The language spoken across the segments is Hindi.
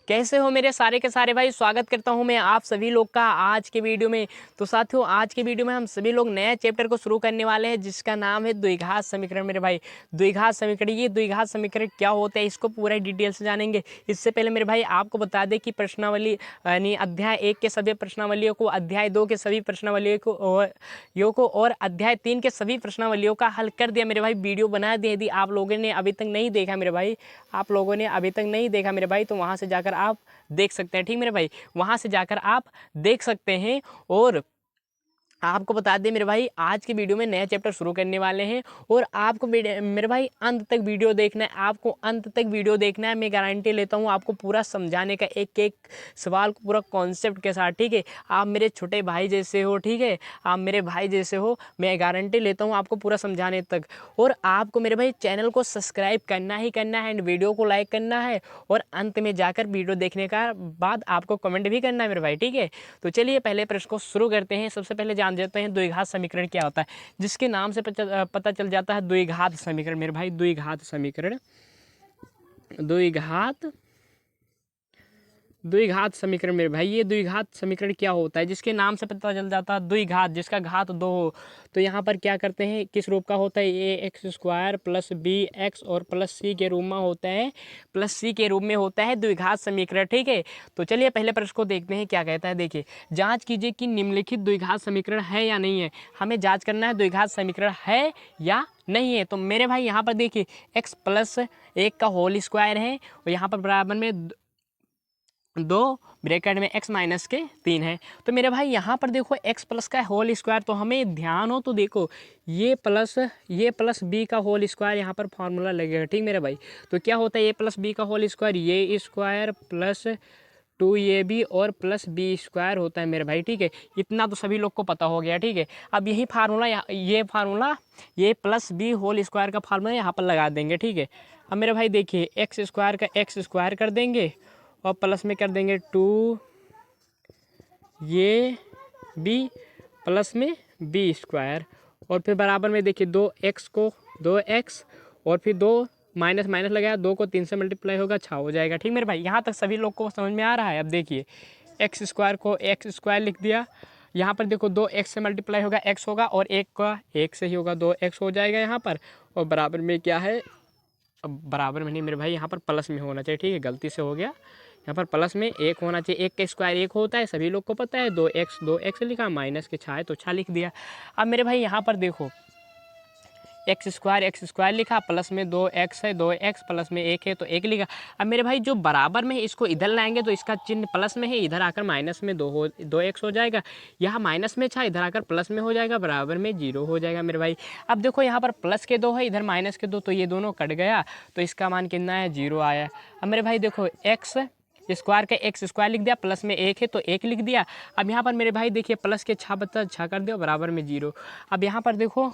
कैसे हो मेरे सारे के सारे भाई। स्वागत करता हूं मैं आप सभी लोग का आज के वीडियो में। तो साथियों, आज के वीडियो में हम सभी लोग नए चैप्टर को शुरू करने वाले हैं जिसका नाम है द्विघात समीकरण। मेरे भाई, द्विघात समीकरण, ये द्विघात समीकरण क्या होता है इसको पूरा डिटेल से जानेंगे। इससे पहले मेरे भाई आपको बता दें कि प्रश्नावली यानी अध्याय 1 के सभी प्रश्नावलियों को, अध्याय 2 के सभी प्रश्नावलियों को और अध्याय 3 के सभी प्रश्नावलियों का हल कर दिया मेरे भाई, वीडियो बना दिया। यदि आप लोगों ने अभी तक नहीं देखा मेरे भाई, आप लोगों ने अभी तक नहीं देखा मेरे भाई, तो वहाँ से जाकर आप देख सकते हैं। ठीक मेरे भाई, वहाँ से जाकर आप देख सकते हैं। और आपको बता दें मेरे भाई, आज के वीडियो में नया चैप्टर शुरू करने वाले हैं और आपको मेरे भाई अंत तक वीडियो देखना है, आपको अंत तक वीडियो देखना है। मैं गारंटी लेता हूँ आपको पूरा समझाने का, एक एक सवाल को पूरा कॉन्सेप्ट के साथ। ठीक है, आप मेरे छोटे भाई जैसे हो, ठीक है, आप मेरे भाई जैसे हो। मैं गारंटी लेता हूँ आपको पूरा समझाने तक। और आपको मेरे भाई चैनल को सब्सक्राइब करना ही करना है एंड वीडियो को लाइक करना है और अंत में जाकर वीडियो देखने का बाद आपको कमेंट भी करना है मेरे भाई। ठीक है, तो चलिए पहले प्रश्न को शुरू करते हैं। सबसे पहले जान देते हैं द्विघात समीकरण क्या होता है, जिसके नाम से पता चल जाता है द्विघात समीकरण। मेरे भाई, द्विघात समीकरण, द्विघात समीकरण मेरे भाई, ये द्विघात समीकरण क्या होता है जिसके नाम से पता चल जाता है द्विघात, जिसका घात 2 हो। तो यहाँ पर क्या करते हैं, किस रूप का होता है, A X square plus B X और प्लस सी के रूप में होता है, प्लस सी के रूप में होता है द्विघात समीकरण। ठीक है, तो चलिए पहले प्रश्न को देखते हैं क्या कहता है। देखिए, जांच कीजिए कि निम्नलिखित द्विघात समीकरण है या नहीं है। हमें जांच करना है द्विघात समीकरण है या नहीं है। तो मेरे भाई यहाँ पर देखिए, एक्स प्लस 1 का होल स्क्वायर है और यहाँ पर बराबर में 2 ब्रैकेट में x माइनस के 3 है। तो मेरे भाई यहाँ पर देखो x प्लस का होल स्क्वायर, तो हमें ध्यान हो तो देखो ये प्लस बी का होल स्क्वायर यहाँ पर फॉर्मूला लगेगा। ठीक मेरे भाई, तो क्या होता है, ए प्लस बी का होल स्क्वायर ये स्क्वायर प्लस 2ab और प्लस बी स्क्वायर होता है मेरे भाई। ठीक है, इतना तो सभी लोग को पता हो गया। ठीक है, अब यही फार्मूला, ये प्लस बी होल स्क्वायर का फार्मूला यहाँ पर लगा देंगे। ठीक है, अब मेरे भाई देखिए, एक्स स्क्वायर का एक्स स्क्वायर कर देंगे और प्लस में कर देंगे 2 ये बी प्लस में बी स्क्वायर और फिर बराबर में देखिए 2x और फिर 2 माइनस माइनस लगाया, 2 को 3 से मल्टीप्लाई होगा, 6 हो जाएगा। ठीक मेरे भाई, यहाँ तक सभी लोग को समझ में आ रहा है। अब देखिए, एक्स स्क्वायर को एक्स स्क्वायर लिख दिया, यहाँ पर देखो 2x से मल्टीप्लाई होगा x होगा और 1 का 1 से ही होगा, 2x हो जाएगा यहाँ पर। और बराबर में क्या है, अब बराबर में नहीं मेरे भाई, यहाँ पर प्लस में होना चाहिए। ठीक है, गलती से हो गया, यहाँ पर प्लस में 1 होना चाहिए। 1 का स्क्वायर 1 होता है, सभी लोग को पता है। 2x लिखा, माइनस के 6 है तो 6 लिख दिया। अब मेरे भाई यहाँ पर देखो, एक्स स्क्वायर लिखा, प्लस में 2x है, 2x प्लस में 1 है तो 1 लिखा। अब मेरे भाई जो बराबर में है इसको इधर लाएंगे तो इसका चिन्ह प्लस में है, इधर आकर माइनस में 2x हो जाएगा। यहाँ माइनस में 6, इधर आकर प्लस में हो जाएगा, बराबर में 0 हो जाएगा मेरे भाई। अब देखो यहाँ पर प्लस के 2 है, इधर माइनस के 2, तो ये दोनों कट गया तो इसका मान कितना है, 0 आया। अब मेरे भाई देखो, एक्स स्क्वायर का एक्स स्क्वायर लिख दिया, प्लस में 1 है तो 1 लिख दिया। अब यहाँ पर मेरे भाई देखिए, प्लस के 6 बता 6 कर दिया, बराबर में 0। अब यहाँ पर देखो,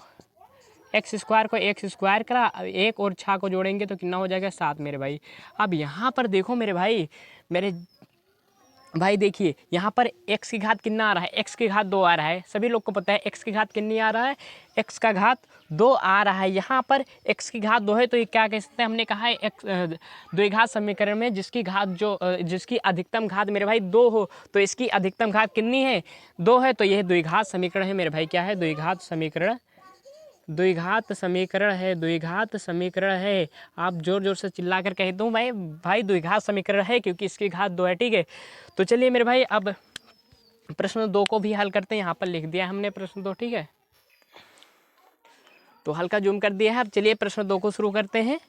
एक्स स्क्वायर को एक्स स्क्वायर करा, 1 और 6 को जोड़ेंगे तो कितना हो जाएगा, 7 मेरे भाई। अब यहाँ पर देखो मेरे भाई देखिए, यहाँ पर x की घात कितना आ रहा है, x की घात 2 आ रहा है। सभी लोग को पता है x की घात कितनी आ रहा है, x का घात 2 आ रहा है। यहाँ पर x की घात 2 है तो ये क्या कह सकते हैं, हमने कहा है द्विघात समीकरण में जिसकी अधिकतम घात मेरे भाई 2 हो तो इसकी अधिकतम घात कितनी है, 2 है। तो यह द्विघात समीकरण है मेरे भाई। क्या है, द्विघात समीकरण है, द्विघात समीकरण है। आप जोर जोर से चिल्ला कर कह दूँ भाई द्विघात समीकरण है, क्योंकि इसकी घात 2 है। ठीक है, तो चलिए मेरे भाई अब प्रश्न 2 को भी हल करते हैं। यहाँ पर लिख दिया हमने प्रश्न 2। ठीक है, तो हल्का जूम कर दिया है। अब चलिए प्रश्न 2 को शुरू करते हैं,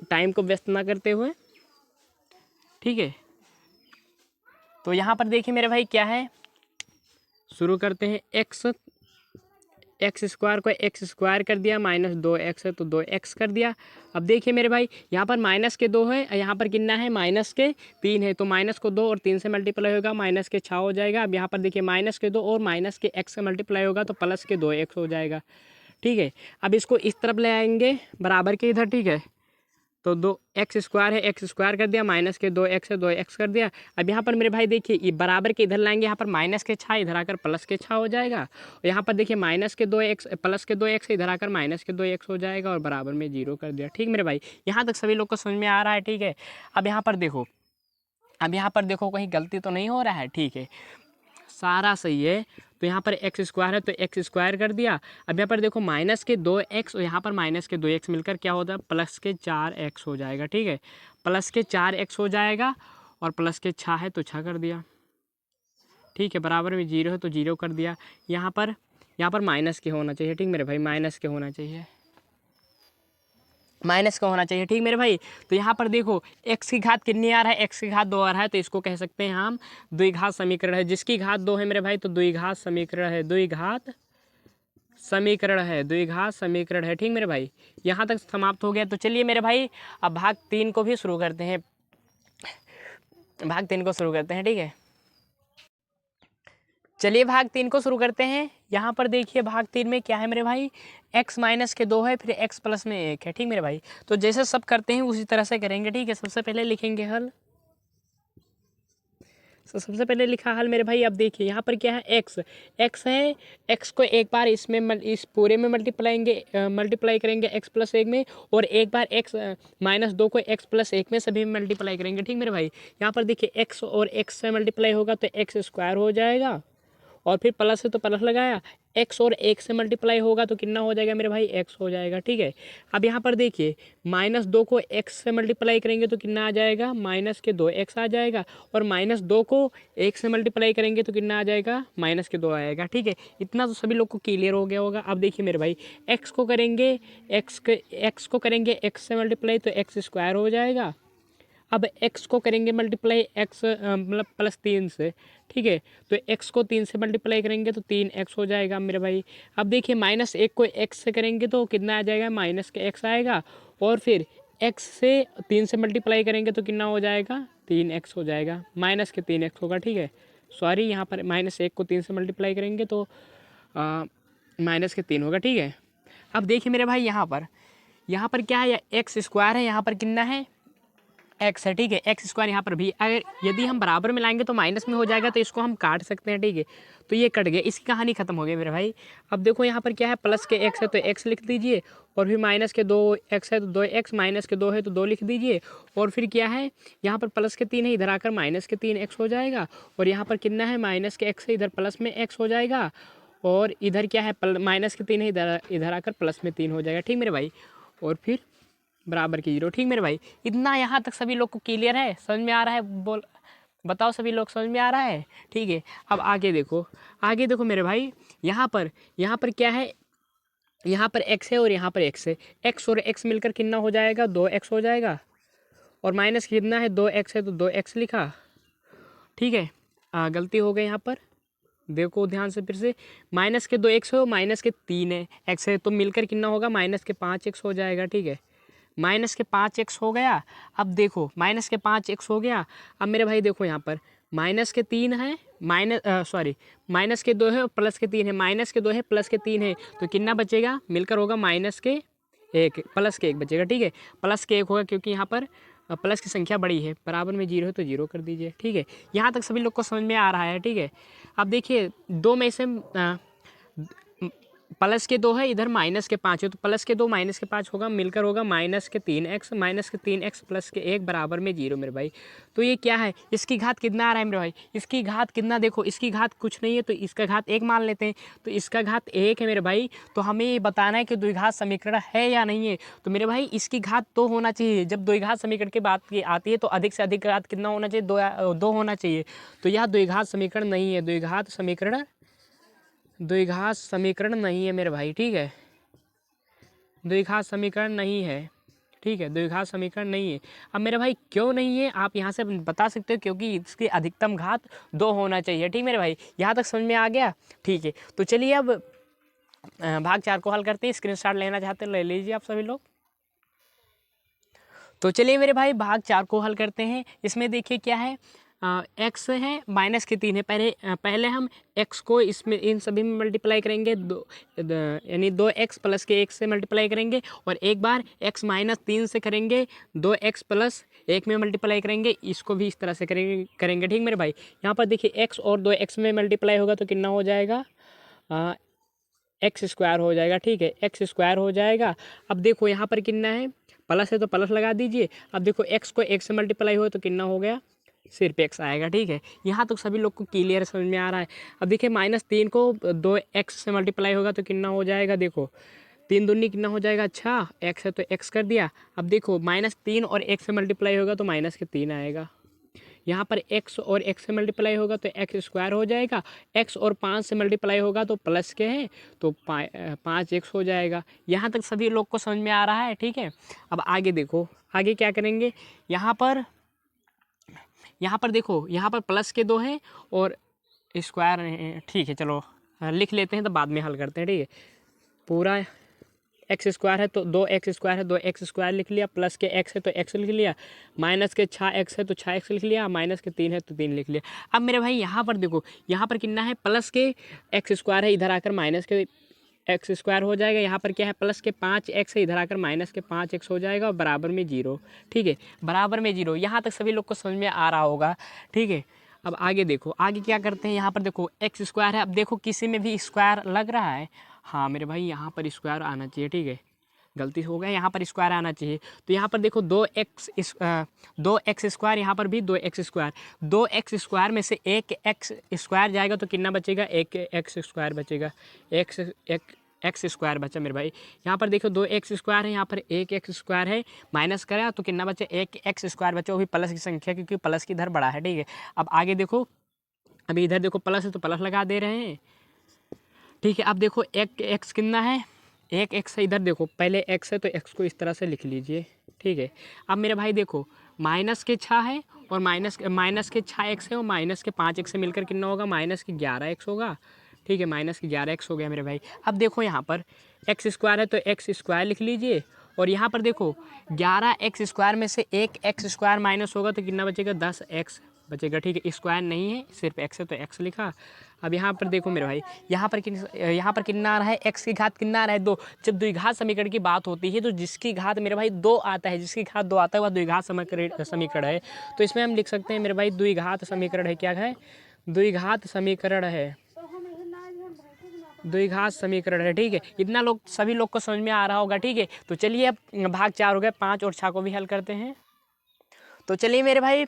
टाइम को व्यस्त ना करते हुए। ठीक है, तो यहाँ पर देखिए मेरे भाई क्या है, शुरू करते हैं। एक्स स्क्वायर को एक्स स्क्वायर कर दिया, माइनस 2x है तो 2x कर दिया। अब देखिए मेरे भाई, यहाँ पर माइनस के 2 है, यहाँ पर कितना है, माइनस के 3 है। तो माइनस को 2 और 3 से मल्टीप्लाई होगा, माइनस के 6 हो जाएगा। अब यहाँ पर देखिए, माइनस के 2 और माइनस के x से मल्टीप्लाई होगा तो प्लस के 2x हो जाएगा। ठीक है, अब इसको इस तरफ ले आएंगे, बराबर के इधर। ठीक है, तो 2x² है, x² कर दिया, माइनस के 2x है, 2x कर दिया। अब यहाँ पर मेरे भाई देखिए ये बराबर के इधर लाएंगे, यहाँ पर माइनस के 6 इधर आकर प्लस के 6 हो जाएगा। और यहाँ पर देखिए माइनस के 2x प्लस के 2x इधर आकर माइनस के 2x हो जाएगा और बराबर में 0 कर दिया। ठीक मेरे भाई, यहाँ तक सभी लोग को समझ में आ रहा है? ठीक है। अब यहाँ पर देखो, कहीं गलती तो नहीं हो रहा है? ठीक है, सारा सही है। तो यहाँ पर x² है तो x² कर दिया। अब यहाँ पर देखो माइनस के 2x और यहाँ पर माइनस के 2x मिलकर क्या होता है, प्लस के 4x हो जाएगा। ठीक है, प्लस के 4x हो जाएगा और प्लस के 6 है तो 6 कर दिया। ठीक है, बराबर में 0 है तो 0 कर दिया। यहाँ पर माइनस के होना चाहिए। ठीक मेरे भाई, माइनस के होना चाहिए, माइनस का होना चाहिए। ठीक मेरे भाई, तो यहाँ पर देखो x की घात कितनी आ रहा है, x की घात 2 आ रहा है, तो इसको कह सकते हैं हम द्विघात समीकरण है। जिसकी घात 2 है मेरे भाई तो द्विघात समीकरण है, द्विघात समीकरण है। ठीक मेरे भाई, यहाँ तक समाप्त हो गया। तो चलिए मेरे भाई अब भाग 3 को भी शुरू करते हैं, ठीक है। चलिए भाग 3 को शुरू करते हैं। यहाँ पर देखिए भाग 3 में क्या है मेरे भाई, x माइनस के 2 है, फिर x प्लस में 1 है। ठीक मेरे भाई, तो जैसे सब करते हैं उसी तरह से करेंगे। ठीक है, सबसे पहले लिखेंगे हल। सबसे पहले लिखा हल मेरे भाई। अब देखिए यहाँ पर क्या है, x है, x को एक बार इस पूरे में मल्टीप्लाई करेंगे x प्लस 1 में, और एक बार x माइनस 2 को x प्लस 1 में सभी में मल्टीप्लाई करेंगे। ठीक मेरे भाई, यहाँ पर देखिए x और x से मल्टीप्लाई होगा तो x² हो जाएगा, और फिर प्लस है तो प्लस लगाया, x और 1 से मल्टीप्लाई होगा तो कितना हो जाएगा मेरे भाई, x हो जाएगा। ठीक है, अब यहाँ पर देखिए माइनस 2 को x से मल्टीप्लाई करेंगे तो कितना आ जाएगा, माइनस के 2x आ जाएगा, और माइनस 2 को 1 से मल्टीप्लाई करेंगे तो कितना आ जाएगा, माइनस के 2 आएगा। ठीक है, इतना तो सभी लोग को क्लियर हो गया होगा। अब देखिए मेरे भाई x को करेंगे x से मल्टीप्लाई तो x² हो जाएगा। अब x को करेंगे मल्टीप्लाई x मतलब प्लस 3 से। ठीक है, तो x को 3 से मल्टीप्लाई करेंगे तो 3x हो जाएगा मेरे भाई। अब देखिए माइनस 1 को x से करेंगे तो कितना आ जाएगा, माइनस के x आएगा, और फिर x से 3 से मल्टीप्लाई करेंगे तो कितना हो जाएगा, 3x हो जाएगा, माइनस के 3x होगा। ठीक है, सॉरी यहाँ पर माइनस 1 को 3 से मल्टीप्लाई करेंगे तो माइनस के 3 होगा। ठीक है, अब देखिए मेरे भाई यहाँ पर क्या है, x² है, यहाँ पर कितना है, x है। ठीक है, x² यहाँ पर भी अगर यदि हम बराबर में लाएंगे तो माइनस में हो जाएगा, तो इसको हम काट सकते हैं। ठीक है, तो ये कट गया, इसकी कहानी खत्म हो गई मेरे भाई। अब देखो यहाँ पर क्या है, प्लस के x है तो x लिख दीजिए, और फिर माइनस के 2x है तो 2x, माइनस के 2 है तो 2 लिख दीजिए, और फिर क्या है यहाँ पर प्लस के 3 है, इधर आकर माइनस के 3x हो जाएगा, और यहाँ पर कितना है, माइनस के x है, इधर प्लस में x हो जाएगा, और इधर क्या है, माइनस के 3 है, इधर आकर प्लस में 3 हो जाएगा। ठीक मेरे भाई, और फिर बराबर की 0। ठीक मेरे भाई, इतना यहाँ तक सभी लोग को क्लियर है, समझ में आ रहा है? बताओ सभी लोग, समझ में आ रहा है? ठीक है, अब आगे देखो मेरे भाई, यहाँ पर क्या है, यहाँ पर x है और यहाँ पर x है, x और x मिलकर कितना हो जाएगा, 2x हो जाएगा, और माइनस कितना है, 2x है तो 2x लिखा। ठीक है, गलती हो गई यहाँ पर, देखो ध्यान से फिर से, माइनस के 2x हो, माइनस के 3 है x है, तो मिलकर कितना होगा, माइनस के 5x हो जाएगा। ठीक है, माइनस के 5x हो गया। अब देखो माइनस के 5x हो गया। अब मेरे भाई देखो यहाँ पर माइनस के 3 है, माइनस के 2 है और प्लस के 3 है, माइनस के 2 है प्लस के 3 है, तो कितना बचेगा, मिलकर होगा माइनस के 1, प्लस के 1 बचेगा। ठीक है, प्लस के 1 होगा क्योंकि यहाँ पर प्लस की संख्या बड़ी है, बराबर में 0 है तो 0 कर दीजिए। ठीक है, यहाँ तक सभी लोग को समझ में आ रहा है? ठीक है, अब देखिए 2 में से प्लस के 2 है, इधर माइनस के 5 है, तो प्लस के 2 माइनस के 5 होगा, मिलकर होगा माइनस के 3x प्लस के 1 बराबर में 0 मेरे भाई। तो ये क्या है, इसकी घात कितना आ रहा है मेरे भाई, इसकी घात कितना, देखो इसकी घात कुछ नहीं है तो इसका घात 1 मान लेते हैं, तो इसका घात 1 है मेरे भाई। तो हमें ये बताना है कि द्विघात समीकरण है या नहीं है। तो मेरे भाई इसकी घात 2 होना चाहिए। जब द्विघात समीकरण की बात की आती है तो अधिक से अधिक घात कितना होना चाहिए, 2 होना चाहिए। तो यह द्विघात समीकरण नहीं है, द्विघात समीकरण नहीं है मेरे भाई। ठीक है, द्विघात समीकरण नहीं है। ठीक है, द्विघात समीकरण नहीं है। अब मेरे भाई क्यों नहीं है, आप यहाँ से बता सकते हो, क्योंकि इसकी अधिकतम घात 2 होना चाहिए। ठीक मेरे भाई, यहाँ तक समझ में आ गया? ठीक है, तो चलिए अब भाग 4 को हल करते हैं। स्क्रीनशॉट लेना चाहते हैं ले लीजिए आप सभी लोग। तो चलिए मेरे भाई भाग 4 को हल करते हैं। इसमें देखिए क्या है, एक्स है माइनस के 3 है। पहले हम एक्स को इसमें इन सभी में मल्टीप्लाई करेंगे, यानी 2x प्लस के 1 से मल्टीप्लाई करेंगे, और एक बार x माइनस 3 से करेंगे, 2x प्लस 1 में मल्टीप्लाई करेंगे। इसको भी इस तरह से करेंगे ठीक मेरे भाई। यहाँ पर देखिए x और 2x में मल्टीप्लाई होगा तो कितना हो जाएगा, एक्स स्क्वायर हो जाएगा। ठीक है, एक्स स्क्वायर हो जाएगा। अब देखो यहाँ पर कितना है, प्लस है तो प्लस लगा दीजिए। अब देखो एक्स को एक से मल्टीप्लाई हो तो कितना हो गया, सिर्फ एक्स आएगा। ठीक है, यहाँ तक सभी लोग को क्लियर समझ में आ रहा है। अब देखिए -3 को 2x से मल्टीप्लाई होगा तो कितना हो जाएगा, देखो 3 दूनी कितना हो जाएगा, अच्छा एक्स है तो एक्स कर दिया। अब देखो -3 और x से मल्टीप्लाई होगा तो -3 आएगा। यहाँ पर x और x से मल्टीप्लाई होगा तो एक्स स्क्वायर हो जाएगा। x और 5 से मल्टीप्लाई होगा तो प्लस के हैं तो 5x हो जाएगा। यहाँ तक सभी लोग को समझ में आ रहा है। ठीक है, अब आगे देखो, आगे क्या करेंगे। यहाँ पर देखो, यहाँ पर प्लस के 2 हैं और स्क्वायर हैं। ठीक है, चलो लिख लेते हैं तो बाद में हल करते हैं। ठीक है, पूरा एक्स स्क्वायर है तो 2x स्क्वायर है, 2x स्क्वायर लिख लिया, प्लस के x है तो x लिख लिया, माइनस के 6x है तो 6x लिख लिया, माइनस के 3 है तो 3 लिख लिया। अब मेरे भाई यहाँ पर देखो, यहाँ पर कितना है, प्लस के x स्क्वायर है, इधर आकर माइनस के x स्क्वायर हो जाएगा। यहाँ पर क्या है, प्लस के 5x है, इधर आकर माइनस के 5x हो जाएगा, और बराबर में 0। ठीक है, बराबर में 0। यहाँ तक सभी लोग को समझ में आ रहा होगा। ठीक है, अब आगे देखो, आगे क्या करते हैं। यहाँ पर देखो एक्स स्क्वायर है, अब देखो किसी में भी स्क्वायर लग रहा है, हाँ मेरे भाई यहाँ पर स्क्वायर आना चाहिए। ठीक है, गलती हो गया, यहाँ पर स्क्वायर आना चाहिए। तो यहाँ पर देखो 2x स्क्वायर, यहाँ पर भी 2x स्क्वायर, 2x स्क्वायर में से एक x स्क्वायर जाएगा तो कितना बचेगा, एक x स्क्वायर बचेगा, एक्स स्क्वायर बचा मेरे भाई। यहाँ पर देखो 2x स्क्वायर है, यहाँ पर एक x स्क्वायर है, माइनस करा तो कितना बचा, एक x स्क्वायर बचा, वो भी प्लस की संख्या, क्योंकि प्लस की इधर बड़ा है। ठीक है, अब आगे देखो, अभी इधर देखो प्लस है तो प्लस लगा दे रहे हैं। ठीक है, अब देखो एक एक्स कितना है, एक एक्स है, इधर देखो पहले एक्स है तो एक्स को इस तरह से लिख लीजिए। ठीक है, अब मेरे भाई देखो माइनस के 6 है और माइनस के 6x है और माइनस के 5x से मिलकर कितना होगा, माइनस के 11x होगा। ठीक है, माइनस के 11x हो गया मेरे भाई। अब देखो यहाँ पर एक्स स्क्वायर है तो एक्स स्क्वायर लिख लीजिए, और यहाँ पर देखो 11x स्क्वायर में से एक एक्स स्क्वायर माइनस होगा तो कितना बचेगा, 10x बचेगा। ठीक है, स्क्वायर नहीं है, सिर्फ x है तो x लिखा। अब यहाँ पर देखो मेरे भाई, यहाँ पर कितना आ रहा है, x की घात कितना आ रहा है, 2। जब द्विघात समीकरण की बात होती है तो जिसकी घात मेरे भाई 2 आता है, जिसकी घात 2 आता है वह द्विघात समीकरण है। तो इसमें हम लिख सकते हैं मेरे भाई द्विघात समीकरण है। क्या है, द्विघात समीकरण है, द्विघात समीकरण है। ठीक है, इतना लोग सभी लोग को समझ में आ रहा होगा। ठीक है, तो चलिए अब भाग 4 हो गए, 5 और 6 को भी हल करते हैं। तो चलिए मेरे भाई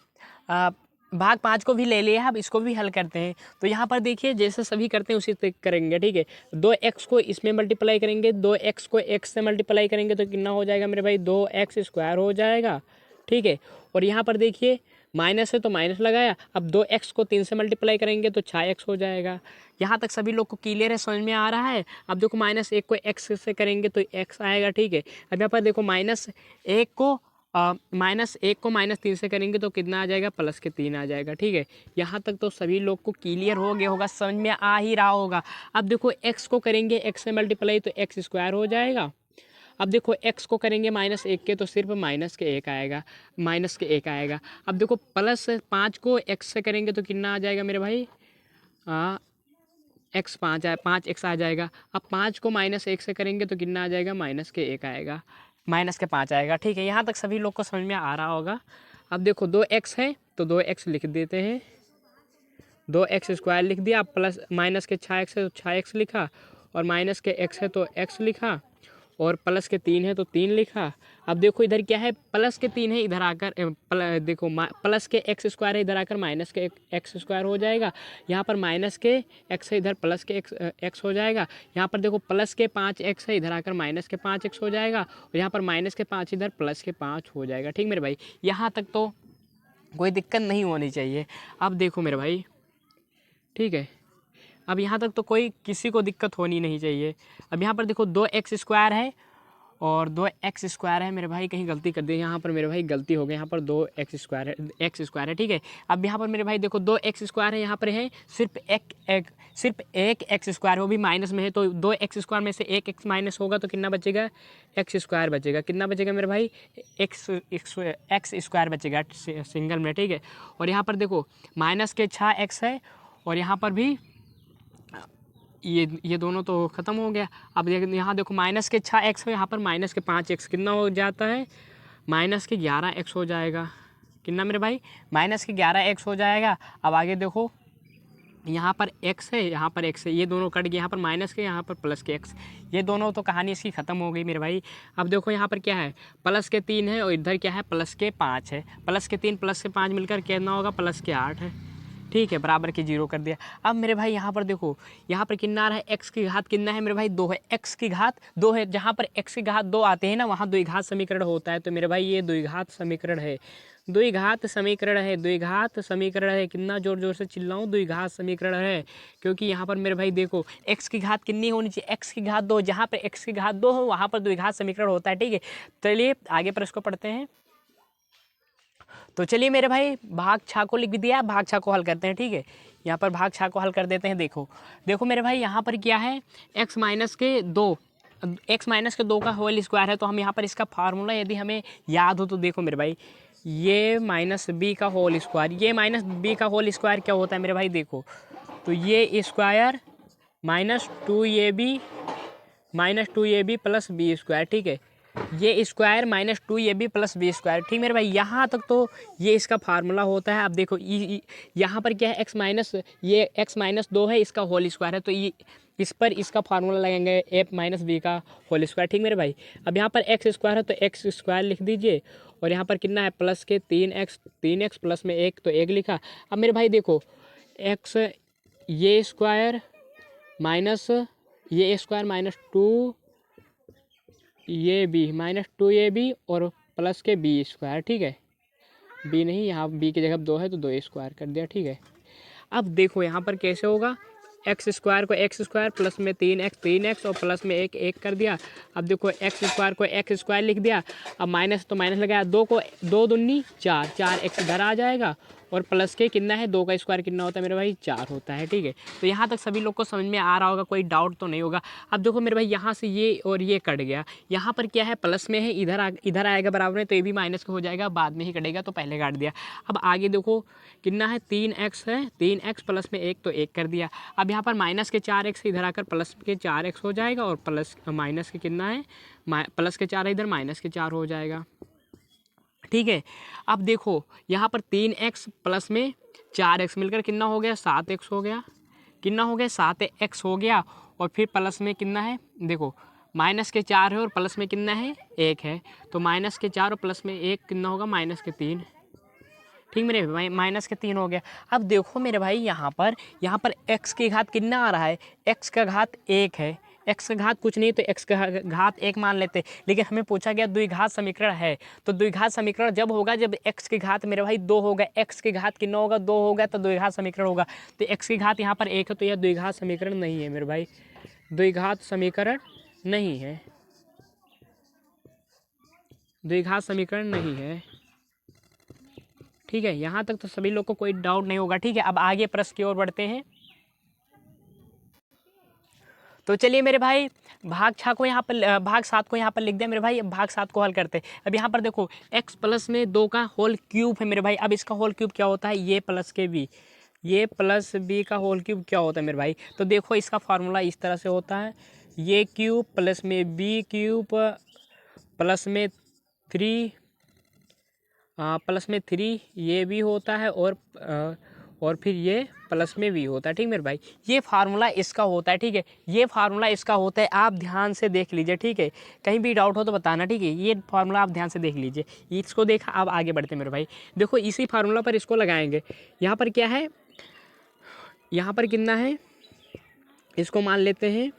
भाग 5 को भी ले लिया, अब इसको भी हल करते हैं। तो यहाँ पर देखिए जैसे सभी करते हैं उसी तरह करेंगे। ठीक है, 2x को इसमें मल्टीप्लाई करेंगे, 2x को x से मल्टीप्लाई करेंगे तो कितना हो जाएगा मेरे भाई, 2x स्क्वायर हो जाएगा। ठीक है, और यहाँ पर देखिए माइनस है तो माइनस लगाया, अब 2x को 3 से मल्टीप्लाई करेंगे तो 6x हो जाएगा। यहाँ तक सभी लोग को क्लियर है, समझ में आ रहा है। अब देखो -1 को x से करेंगे तो x आएगा। ठीक है, अब यहाँ पर देखो -1 को -3 से करेंगे तो कितना आ जाएगा, प्लस के 3 आ जाएगा। ठीक है, यहाँ तक तो सभी लोग को क्लियर हो गया होगा, समझ में आ ही रहा होगा। अब देखो x को करेंगे x से मल्टीप्लाई तो x स्क्वायर हो जाएगा। अब देखो x को करेंगे -1 के तो सिर्फ माइनस के 1 आएगा। अब देखो +5 को x से करेंगे तो कितना आ जाएगा मेरे भाई, x 5x आ जाएगा। अब 5 को -1 से करेंगे तो कितना आ जाएगा, -1 आएगा, -5 आएगा। ठीक है, यहाँ तक सभी लोग को समझ में आ रहा होगा। अब देखो 2x है तो 2x लिख देते हैं, 2x स्क्वायर लिख दिया, प्लस माइनस के 6x है तो 6x लिखा, और माइनस के x है तो x लिखा, और प्लस के 3 है तो 3 लिखा। अब देखो इधर क्या है, प्लस के 3 है, इधर आकर देखो प्लस के x स्क्वायर है, इधर आकर माइनस के x स्क्वायर हो जाएगा। यहाँ पर माइनस के x है, इधर प्लस के x हो जाएगा। यहाँ पर देखो प्लस के 5x है, इधर आकर माइनस के 5x हो जाएगा, और यहाँ पर माइनस के 5 इधर प्लस के 5 हो जाएगा। ठीक मेरे भाई, यहाँ तक तो कोई दिक्कत नहीं होनी चाहिए। अब देखो मेरे भाई, ठीक है, अब यहाँ तक तो कोई किसी को दिक्कत होनी नहीं चाहिए। अब यहाँ पर देखो 2x स्क्वायर है और 2x² है मेरे भाई, कहीं गलती कर दी यहाँ पर मेरे भाई, गलती हो गई, यहाँ पर 2x² है, x² है, ठीक है। अब यहाँ पर मेरे भाई देखो 2x² है, यहाँ पर है सिर्फ एक x², वो भी माइनस में है, तो 2x² में से एक x माइनस होगा तो कितना बचेगा, x² बचेगा। कितना बचेगा मेरे भाई, x² बचेगा सिंगल में, ठीक है। और यहाँ पर देखो माइनस के 6x है, और यहाँ पर भी ये दोनों तो ख़त्म हो गया। अब यहाँ देखो माइनस के 6x है, यहाँ पर माइनस के 5x, कितना हो जाता है, माइनस के 11x हो जाएगा। कितना मेरे भाई, माइनस के 11x हो जाएगा। अब आगे देखो यहाँ पर x है, यहाँ पर x है, ये दोनों कट गए, यहाँ पर माइनस के, यहाँ पर प्लस के x, ये दोनों तो कहानी इसकी ख़त्म हो गई मेरे भाई। अब देखो यहाँ पर क्या है, प्लस के 3 है और इधर क्या है, प्लस के 5 है। प्लस के 3 प्लस के 5 मिलकर कितना होगा, प्लस के 8 है, ठीक है, बराबर के 0 कर दिया। अब मेरे भाई यहाँ पर देखो, यहाँ पर कितना आ रहा है, x की घात कितना है मेरे भाई, 2 है, x की घात 2 है। जहाँ पर x की घात 2 आते हैं ना, वहाँ द्विघात समीकरण होता है। तो मेरे भाई ये द्विघात समीकरण है, द्विघात समीकरण है, द्विघात समीकरण है। कितना जोर जोर से चिल्लाऊं, द्विघात समीकरण है। क्योंकि यहाँ पर मेरे भाई देखो x की घात कितनी होनी चाहिए, x की घात 2, जहाँ पर x की घात 2 हो वहाँ पर द्विघात समीकरण होता है, ठीक है। चलिए आगे पर इसको पढ़ते हैं। तो चलिए मेरे भाई भाग छा को लिख दिया, भाग छा को हल करते हैं, ठीक है। यहाँ पर भाग छा को हल कर देते हैं। देखो मेरे भाई यहाँ पर क्या है, x माइनस के 2 का होल स्क्वायर है। तो हम यहाँ पर इसका फार्मूला यदि हमें याद हो तो देखो मेरे भाई, ये माइनस बी का होल स्क्वायर, ये माइनस बी का होल स्क्वायर क्या होता है मेरे भाई, देखो तो ये square -2ab plus B square, ठीक है। ये square -2ab plus B square, ठीक मेरे भाई। यहाँ तक तो ये इसका फार्मूला होता है। अब देखो यहाँ पर क्या है, x-2 है, इसका होल स्क्वायर है, तो इस पर इसका फार्मूला लगाएंगे a माइनस बी का होल स्क्वायर, ठीक मेरे भाई। अब यहाँ पर x² है तो x² लिख दीजिए, और यहाँ पर कितना है, प्लस के 3x प्लस में 1 तो 1 लिखा। अब मेरे भाई देखो x ये स्क्वायर माइनस ये स्क्वायर -2 ये बी -2ab और प्लस के बी स्क्वायर, ठीक है। बी नहीं, यहाँ बी की जगह 2 है तो 2 स्क्वायर कर दिया, ठीक है। अब देखो यहाँ पर कैसे होगा, x² को x² प्लस में 3x और प्लस में 1 कर दिया। अब देखो x² को x² लिख दिया। अब माइनस तो माइनस लगाया, 2 को 2 दूनी 4x इधर आ जाएगा, और प्लस के कितना है, 2 का स्क्वायर कितना होता है मेरे भाई, 4 होता है, ठीक है। तो यहाँ तक सभी लोग को समझ में आ रहा होगा, कोई डाउट तो नहीं होगा। अब देखो मेरे भाई यहाँ से ये और ये कट गया, यहाँ पर क्या है, प्लस में है, इधर आएगा बराबर में, तो ये भी माइनस का हो जाएगा, बाद में ही कटेगा, तो पहले काट दिया। अब आगे देखो कितना है, 3x है, 3x प्लस में 1 तो 1 कर दिया। अब यहाँ पर माइनस के 4x इधर आकर प्लस के 4x हो जाएगा, और प्लस माइनस के कितना है, प्लस के 4 है इधर, माइनस के 4 हो जाएगा, ठीक है। अब देखो यहाँ पर 3x प्लस में 4x मिलकर कितना हो गया, 7x हो गया। कितना हो गया, 7x हो गया। और फिर प्लस में कितना है, देखो माइनस के 4 है और प्लस में कितना है, 1 है, तो माइनस के 4 और प्लस में 1 कितना होगा, -3, ठीक मेरे भाई, -3 हो गया। अब देखो मेरे भाई यहाँ पर x की घात कितना आ रहा है, x का घात 1 है, x का घात कुछ नहीं तो x का घात 1 मान लेते, लेकिन हमें पूछा गया द्विघात समीकरण है। तो द्विघात समीकरण जब होगा जब x की घात मेरे भाई 2 होगा, x की घात कितना होगा, 2 होगा, तो द्विघात समीकरण होगा। तो x की घात यहाँ पर 1 है, तो यह द्विघात समीकरण नहीं है मेरे भाई, द्विघात समीकरण नहीं है, द्विघात समीकरण नहीं है, ठीक है। यहाँ तक तो सभी लोग को कोई डाउट नहीं होगा, ठीक है। अब आगे प्रश्न की ओर बढ़ते हैं। तो चलिए मेरे भाई भाग 7 को यहाँ पर लिख दिया मेरे भाई। अब भाग 7 को हल करते हैं। अब यहाँ पर देखो x प्लस में 2 का होल क्यूब है मेरे भाई। अब इसका होल क्यूब क्या होता है, ये प्लस के बी, ये प्लस बी का होल क्यूब क्या होता है मेरे भाई। तो देखो इसका फार्मूला इस तरह से होता है, ये क्यूब प्लस में बी क्यूब प्लस में 3 ये भी होता है, और फिर ये प्लस में भी होता है, ठीक मेरे भाई। ये फार्मूला इसका होता है, ठीक है, ये फार्मूला इसका होता है। आप ध्यान से देख लीजिए, ठीक है, कहीं भी डाउट हो तो बताना, ठीक है। ये फार्मूला आप ध्यान से देख लीजिए, इसको देखा। अब आगे बढ़ते मेरे भाई, देखो इसी फार्मूला पर इसको लगाएंगे। यहाँ पर क्या है, यहाँ पर कितना है, इसको मान लेते हैं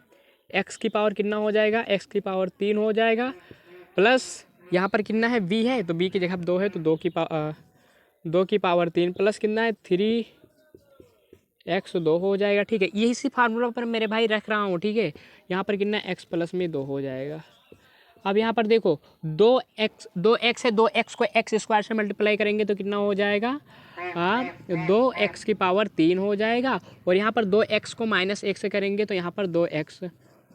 x की पावर कितना हो जाएगा, x की पावर 3 हो जाएगा, प्लस यहाँ पर कितना है, b है, तो b की जगह 2 है, तो 2 की पावर 3 प्लस कितना है 3x 2 हो जाएगा, ठीक है। यही सी फार्मूला पर मेरे भाई रख रहा हूँ, ठीक है। यहाँ पर कितना x प्लस में 2 हो जाएगा। अब यहाँ पर देखो 2x है, 2x को x स्क्वायर से मल्टीप्लाई करेंगे तो कितना हो जाएगा 2x की पावर 3 हो जाएगा। और यहाँ पर 2x को -1 से करेंगे तो यहाँ पर 2x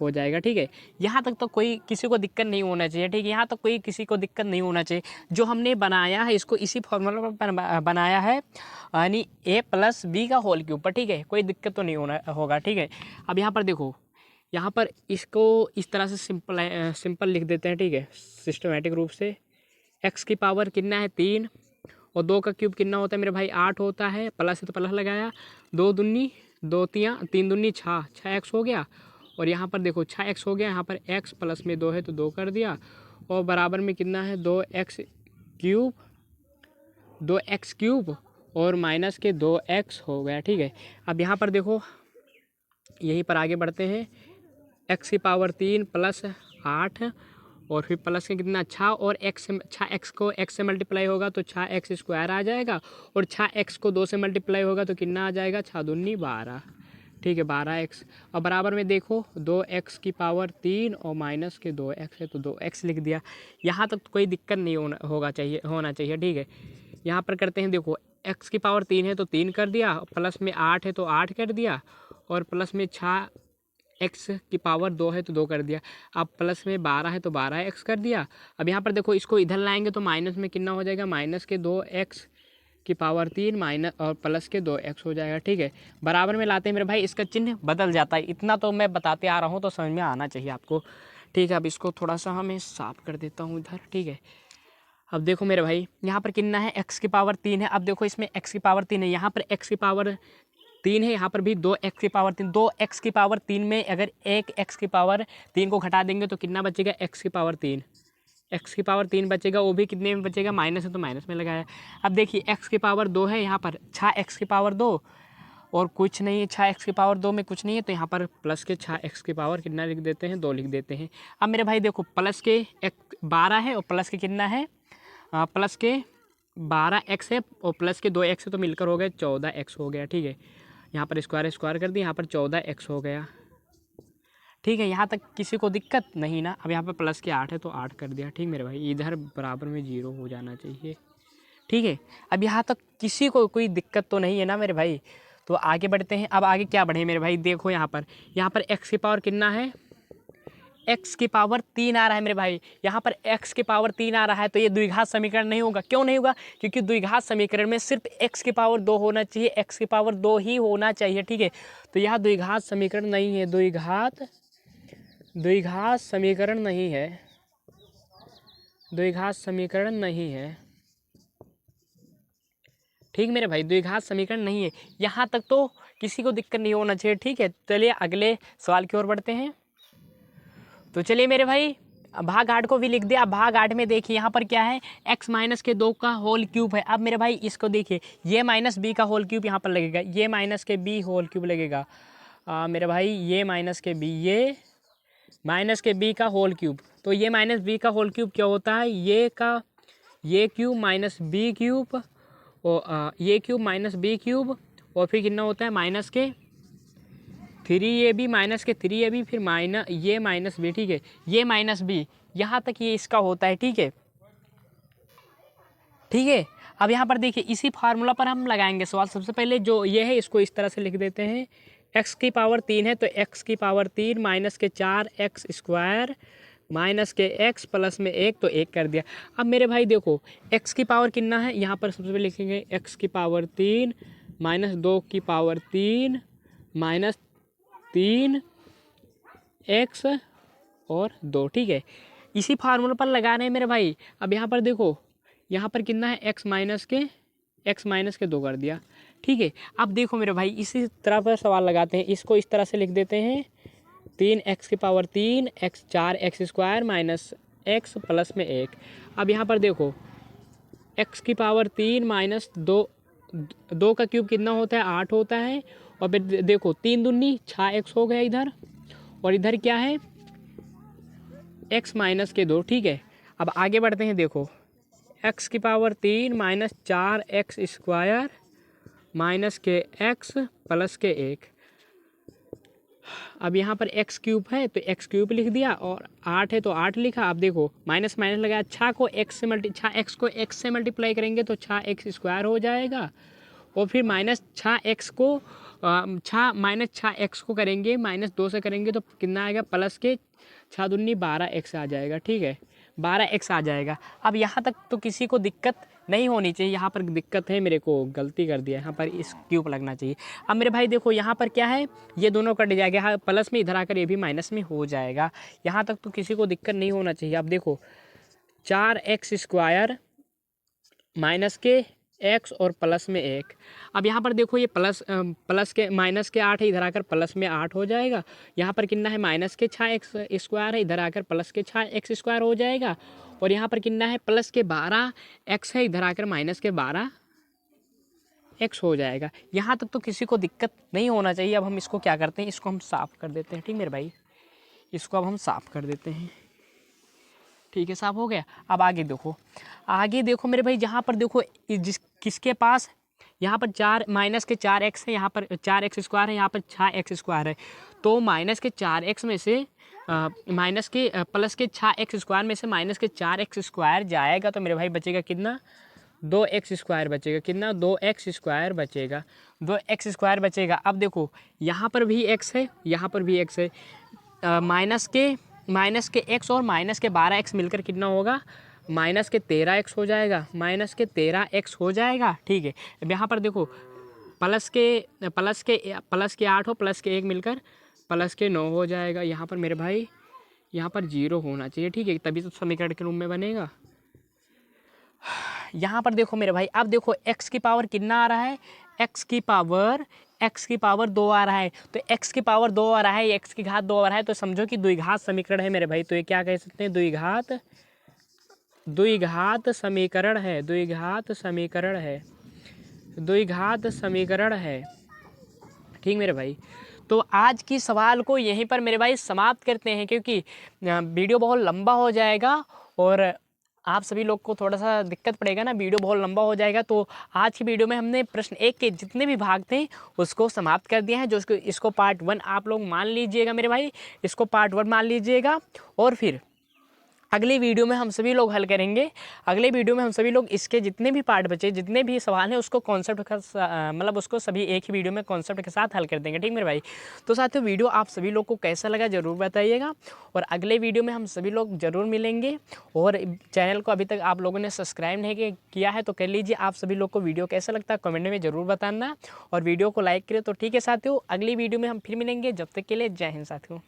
हो जाएगा। ठीक है, यहाँ तक तो कोई किसी को दिक्कत नहीं होना चाहिए। ठीक है, यहाँ तक कोई किसी को दिक्कत नहीं होना चाहिए। जो हमने बनाया है इसको इसी फॉर्मूला पर बनाया है, यानी a+b का होल क्यूब पर। ठीक है, कोई दिक्कत तो नहीं होगा। ठीक है, अब यहाँ पर देखो, यहाँ पर इसको इस तरह से सिंपल लिख देते हैं। ठीक है, सिस्टमेटिक रूप से x की पावर कितना है 3 और 2 का क्यूब कितना होता है मेरे भाई 8 होता है। प्लस है तो प्लस लगाया, 2 दूनी 2 3 दूनी 6x हो गया। और यहाँ पर देखो 6x हो गया, यहाँ पर x प्लस में 2 है तो 2 कर दिया। और बराबर में कितना है 2x क्यूब और माइनस के 2x हो गया। ठीक है, अब यहाँ पर देखो यहीं पर आगे बढ़ते हैं। x की पावर 3 प्लस 8 और फिर प्लस के कितना 6 और x को x से मल्टीप्लाई होगा तो 6x स्क्वायर आ जाएगा। और 6x को 2 से मल्टीप्लाई होगा तो कितना आ जाएगा 6 दूनी 12। ठीक है, 12x। और बराबर में देखो 2x की पावर 3 और माइनस के 2x है तो 2x लिख दिया। यहाँ तक तो कोई दिक्कत नहीं होना चाहिए। ठीक है, यहाँ पर करते हैं, देखो x की पावर 3 है तो 3 कर दिया, प्लस में 8 है तो 8 कर दिया, और प्लस में 6x की पावर 2 है तो 2 कर दिया। अब प्लस में 12 है तो 12x कर दिया। अब यहाँ पर देखो इसको इधर लाएंगे तो माइनस में कितना हो जाएगा, माइनस के 2x की पावर 3 माइनस और प्लस के 2x हो जाएगा। ठीक है, बराबर में लाते हैं मेरे भाई, इसका चिन्ह बदल जाता है। इतना तो मैं बताते आ रहा हूँ तो समझ में आना चाहिए आपको। ठीक है, अब इसको थोड़ा सा हमें साफ कर देता हूँ इधर। ठीक है, अब देखो मेरे भाई यहाँ पर कितना है x की पावर 3 है। अब देखो इसमें x की पावर 3 है, यहाँ पर x की पावर 3 है, यहाँ पर भी 2x की पावर 3। 2x की पावर 3 में अगर एक x की पावर 3 को घटा देंगे तो कितना बचेगा, x की पावर 3। x की पावर 3 बचेगा, वो भी कितने में बचेगा, माइनस है तो माइनस में लगाया। अब देखिए x की पावर 2 है, यहाँ पर 6x की पावर 2 और कुछ नहीं है, 6x की पावर 2 में कुछ नहीं है तो यहाँ पर प्लस के 6x की पावर कितना लिख देते हैं, 2 लिख देते हैं। अब मेरे भाई देखो प्लस के 12 है और प्लस के कितना है, प्लस के 12x है और प्लस के 2x है तो मिलकर हो गया 14x हो गया। ठीक है, यहाँ पर स्क्वायर कर दिया, यहाँ पर 14x हो गया। ठीक है, यहाँ तक किसी को दिक्कत नहीं ना। अब यहाँ पर प्लस के 8 है तो 8 कर दिया। ठीक मेरे भाई, इधर बराबर में 0 हो जाना चाहिए। ठीक है, अब यहाँ तक किसी को कोई दिक्कत तो नहीं है ना मेरे भाई। तो आगे बढ़ते हैं। अब आगे क्या बढ़े मेरे भाई, देखो यहाँ पर x की पावर कितना है, x की पावर 3 आ रहा है मेरे भाई। यहाँ पर x की पावर 3 आ रहा है तो ये द्विघात समीकरण नहीं होगा। क्यों नहीं होगा, क्योंकि द्विघात समीकरण में सिर्फ x की पावर 2 होना चाहिए, x की पावर 2 ही होना चाहिए। ठीक है, तो यह द्विघात समीकरण नहीं है, द्विघात समीकरण नहीं है, द्विघात समीकरण नहीं है। ठीक मेरे भाई, द्विघात समीकरण नहीं है। यहाँ तक तो किसी को दिक्कत नहीं होना चाहिए। ठीक है, चलिए अगले सवाल की ओर बढ़ते हैं। तो चलिए मेरे भाई भाग 8 को भी लिख दिया। भाग 8 में देखिए यहाँ पर क्या है, x माइनस के 2 का होल क्यूब है। अब मेरे भाई इसको देखिए, ये माइनस b का होल क्यूब यहाँ पर लगेगा, ये माइनस के b होल क्यूब लगेगा। मेरे भाई ये माइनस के b का होल क्यूब, तो ये माइनस b का होल क्यूब क्या होता है, ये क्यूब माइनस b क्यूब और ये क्यूब माइनस b क्यूब और फिर कितना होता है माइनस के 3ab माइनस के 3ab फिर ये माइनस b। ठीक है, ये माइनस b, यहाँ तक ये इसका होता है। ठीक है, अब यहाँ पर देखिए इसी फार्मूला पर हम लगाएंगे सवाल। सबसे पहले जो ये है इसको इस तरह से लिख देते हैं, x की पावर 3 है तो x की पावर 3 माइनस के 4x स्क्वायर माइनस के x प्लस में 1 तो 1 कर दिया। अब मेरे भाई देखो x की पावर कितना है, यहाँ पर सबसे पहले लिखेंगे x की पावर 3 माइनस 2 की पावर 3 माइनस 3x और 2। ठीक है, इसी फार्मूला पर लगा रहे हैं मेरे भाई। अब यहाँ पर देखो, यहाँ पर कितना है x माइनस के 2 कर दिया। ठीक है, अब देखो मेरे भाई इसी तरह पर सवाल लगाते हैं। इसको इस तरह से लिख देते हैं, 3x की power 3 4x square minus x plus में 1। अब यहाँ पर देखो x की पावर 3 माइनस 2 का क्यूब कितना होता है, 8 होता है। और फिर देखो 3 दूनी 6x हो गया इधर, और इधर क्या है x माइनस के 2। ठीक है, अब आगे बढ़ते हैं। देखो x की power 3 minus 4x square minus के x प्लस के 1। अब यहाँ पर एक्स क्यूब है तो एक्स क्यूब लिख दिया, और 8 है तो 8 लिखा। अब देखो माइनस माइनस लगाया, छः को एक्स को एक्स से मल्टीप्लाई करेंगे तो 6x² हो जाएगा। और फिर माइनस 6x को -6x को करेंगे, -2 से करेंगे तो कितना आएगा, प्लस के 6 दूनी 12x आ जाएगा। ठीक है, 12x आ जाएगा। अब यहाँ तक तो किसी को दिक्कत नहीं होनी चाहिए। यहाँ पर दिक्कत है, मेरे को गलती कर दिया, यहाँ पर इस क्यूब लगना चाहिए। अब मेरे भाई देखो यहाँ पर क्या है, ये दोनों कट जाएगा, यहाँ प्लस में इधर आकर ये भी माइनस में हो जाएगा। यहाँ तक तो किसी को दिक्कत नहीं होना चाहिए। अब देखो 4x² माइनस के x और प्लस में 1। अब यहाँ पर देखो ये प्लस के माइनस के 8 है, इधर आकर प्लस में 8 हो जाएगा। यहाँ पर कितना है, माइनस के 6x² है, इधर आकर प्लस के 6x² हो जाएगा। और यहाँ पर कितना है, प्लस के 12x है, इधर आकर माइनस के 12x हो जाएगा। यहाँ तक तो किसी को दिक्कत नहीं होना चाहिए। अब हम इसको क्या करते हैं, इसको हम साफ़ कर देते हैं। ठीक मेरे भाई, इसको अब हम साफ़ कर देते हैं। ठीक है, साफ हो गया। अब आगे देखो मेरे भाई, जहाँ पर देखो किसके पास, यहाँ पर माइनस के 4x है, यहाँ पर 4x² है, यहाँ पर 6x² है। तो माइनस के 4x में से माइनस के प्लस के 6x² में से माइनस के 4x² जाएगा तो मेरे भाई बचेगा कितना, 2x² बचेगा। कितना, 2x² बचेगा, 2x² बचेगा। अब देखो यहाँ पर भी x है, यहाँ पर भी x है। माइनस के x और माइनस के 12x मिलकर कितना होगा, माइनस के 13x हो जाएगा, माइनस के 13x हो जाएगा। ठीक है, अब यहाँ पर देखो प्लस के 8 हो, प्लस के 1 मिलकर प्लस के 9 हो जाएगा। यहाँ पर मेरे भाई यहाँ पर 0 होना चाहिए। ठीक है, तभी तो समीकरण के रूप में बनेगा। यहाँ पर देखो मेरे भाई, अब देखो x की पावर कितना आ रहा है, x की पावर 2 आ रहा है। तो x की पावर 2 आ रहा है, x की घात 2 आ रहा है, तो समझो कि द्विघात समीकरण है मेरे भाई। तो ये क्या कह सकते हैं, द्विघात समीकरण है। ठीक मेरे भाई, तो आज की सवाल को यहीं पर मेरे भाई समाप्त करते हैं, क्योंकि वीडियो बहुत लंबा हो जाएगा और आप सभी लोग को थोड़ा सा दिक्कत पड़ेगा ना, वीडियो बहुत लंबा हो जाएगा। तो आज की वीडियो में हमने प्रश्न 1 के जितने भी भाग थे उसको समाप्त कर दिया है। जो इसको पार्ट 1 आप लोग मान लीजिएगा मेरे भाई, इसको पार्ट 1 मान लीजिएगा। और फिर अगली वीडियो में हम सभी लोग हल करेंगे। अगले वीडियो में हम सभी लोग इसके जितने भी पार्ट बचे, जितने भी सवाल हैं, उसको कॉन्सेप्ट का मतलब उसको सभी एक ही वीडियो में कॉन्सेप्ट के साथ हल कर देंगे। ठीक मेरे भाई, तो साथियों वीडियो आप सभी लोग को कैसा लगा ज़रूर बताइएगा। और अगले वीडियो में हम सभी लोग ज़रूर मिलेंगे। और चैनल को अभी तक आप लोगों ने सब्सक्राइब नहीं किया है तो कर लीजिए। आप सभी लोग को वीडियो कैसा लगता है कमेंट में ज़रूर बताना, और वीडियो को लाइक करें। तो ठीक है साथियों, अगली वीडियो में हम फिर मिलेंगे। जब तक के लिए जय हिंद साथियों।